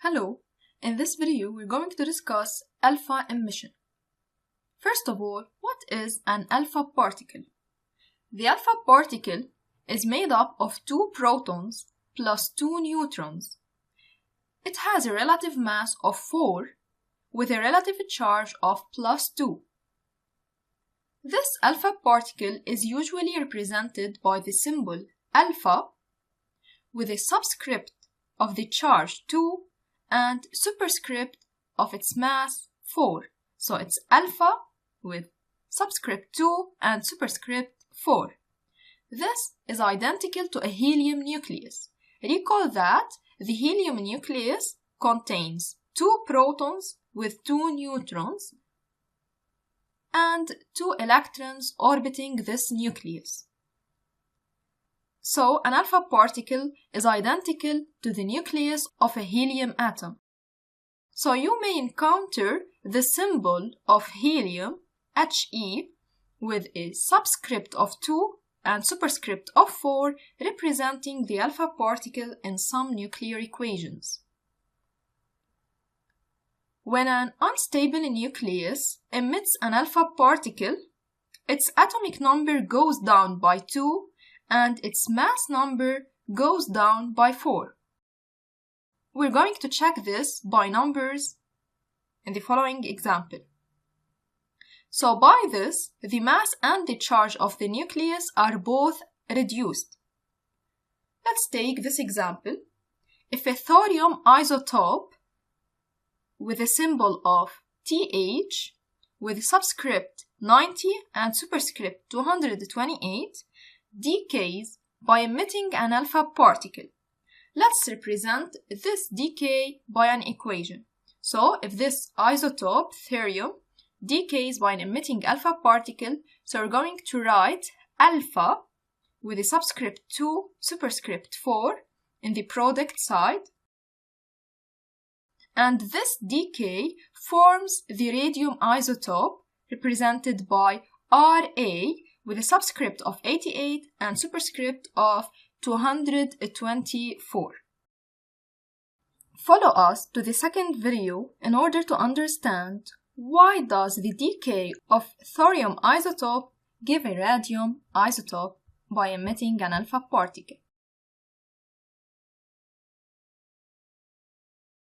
Hello, in this video we're going to discuss alpha emission. First of all, what is an alpha particle? The alpha particle is made up of 2 protons plus 2 neutrons. It has a relative mass of 4 with a relative charge of plus 2. This alpha particle is usually represented by the symbol alpha with a subscript of the charge 2 and superscript of its mass 4. So it's alpha with subscript 2 and superscript 4. This is identical to a helium nucleus. Recall that the helium nucleus contains 2 protons with 2 neutrons and 2 electrons orbiting this nucleus. So, an alpha particle is identical to the nucleus of a helium atom. So, you may encounter the symbol of helium, He, with a subscript of 2 and superscript of 4 representing the alpha particle in some nuclear equations. When an unstable nucleus emits an alpha particle, its atomic number goes down by 2 and its mass number goes down by 4. We're going to check this by numbers in the following example. So by this, the mass and the charge of the nucleus are both reduced. Let's take this example. If a thorium isotope with a symbol of Th with subscript 90 and superscript 228 decays by emitting an alpha particle. Let's represent this decay by an equation. So if this isotope, thorium, decays by emitting alpha particle, so we're going to write alpha with a subscript 2, superscript 4 in the product side. And this decay forms the radium isotope represented by Ra with a subscript of 88 and superscript of 224. Follow us to the second video in order to understand why does the decay of thorium isotope give a radium isotope by emitting an alpha particle.